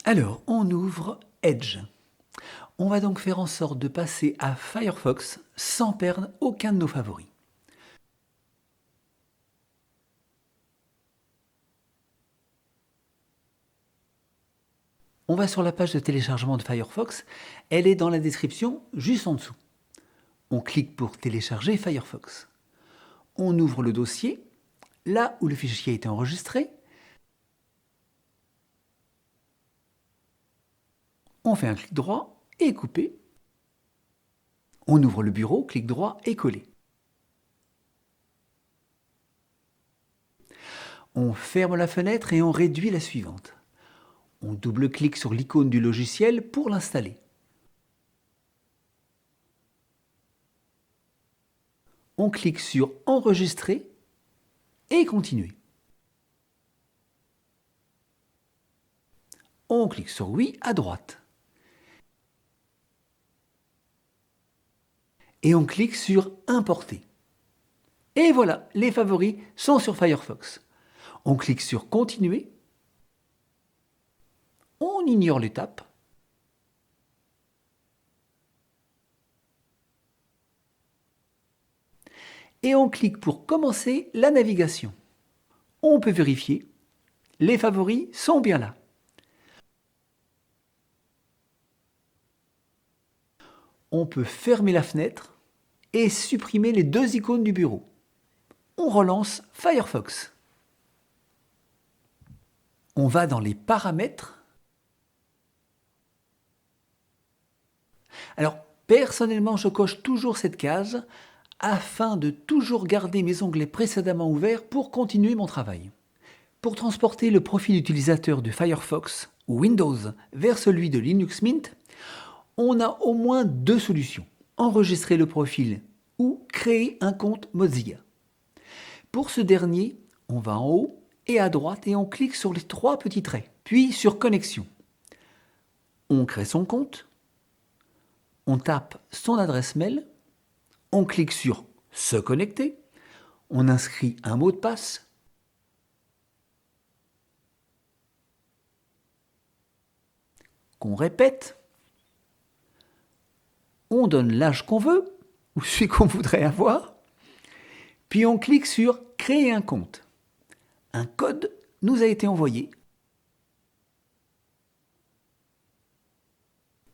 Alors, on ouvre Edge. On va donc faire en sorte de passer à Firefox sans perdre aucun de nos favoris. On va sur la page de téléchargement de Firefox, elle est dans la description juste en dessous. On clique pour télécharger Firefox. On ouvre le dossier, là où le fichier a été enregistré. On fait un clic droit et couper. On ouvre le bureau, clic droit et coller. On ferme la fenêtre et on réduit la suivante. On double-clique sur l'icône du logiciel pour l'installer. On clique sur Enregistrer et Continuer. On clique sur Oui à droite. Et on clique sur Importer. Et voilà, les favoris sont sur Firefox. On clique sur Continuer. On ignore l'étape. Et on clique pour commencer la navigation. On peut vérifier. Les favoris sont bien là. On peut fermer la fenêtre et supprimer les deux icônes du bureau. On relance Firefox. On va dans les paramètres. Alors, personnellement, je coche toujours cette case afin de toujours garder mes onglets précédemment ouverts pour continuer mon travail. Pour transporter le profil utilisateur de Firefox ou Windows vers celui de Linux Mint, on a au moins deux solutions. Enregistrer le profil ou créer un compte Mozilla. Pour ce dernier, on va en haut et à droite et on clique sur les trois petits traits, puis sur Connexion. On crée son compte, on tape son adresse mail, on clique sur Se connecter, on inscrit un mot de passe, qu'on répète, on donne l'âge qu'on veut, ou celui qu'on voudrait avoir, puis on clique sur Créer un compte. Un code nous a été envoyé.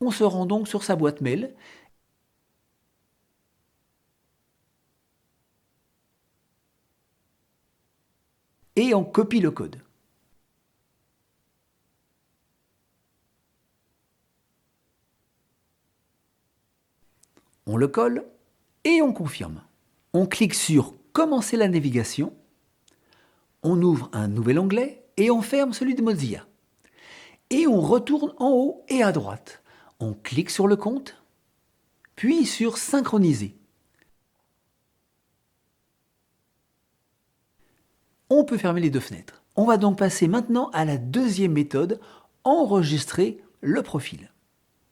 On se rend donc sur sa boîte mail et on copie le code. On le colle et on confirme. On clique sur Commencer la navigation, on ouvre un nouvel onglet et on ferme celui de Mozilla. Et on retourne en haut et à droite. On clique sur le compte, puis sur Synchroniser. On peut fermer les deux fenêtres. On va donc passer maintenant à la deuxième méthode, enregistrer le profil.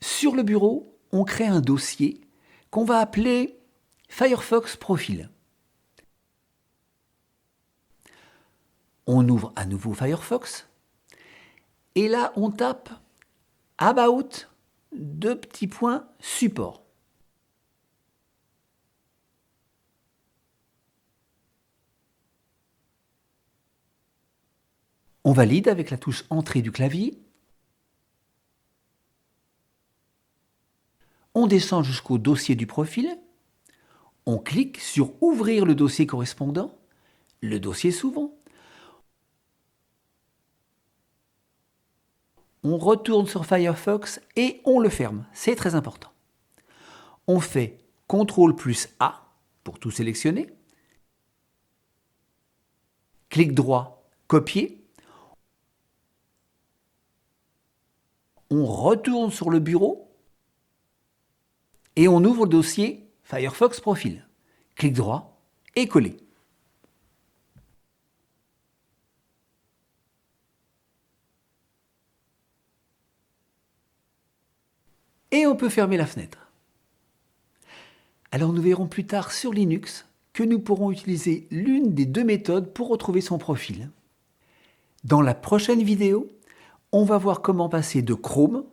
Sur le bureau, on crée un dossier qu'on va appeler Firefox Profil. On ouvre à nouveau Firefox et là on tape About support. On valide avec la touche Entrée du clavier. On descend jusqu'au dossier du profil. On clique sur Ouvrir le dossier correspondant. Le dossier s'ouvre. On retourne sur Firefox et on le ferme. C'est très important. On fait CTRL plus A pour tout sélectionner. Clic droit, copier. On retourne sur le bureau et on ouvre le dossier Firefox Profil. Clic droit et coller. Et on peut fermer la fenêtre. Alors nous verrons plus tard sur Linux que nous pourrons utiliser l'une des deux méthodes pour retrouver son profil. Dans la prochaine vidéo, on va voir comment passer de Chrome,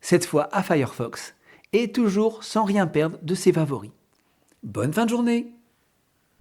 cette fois à Firefox, et toujours sans rien perdre de ses favoris. Bonne fin de journée!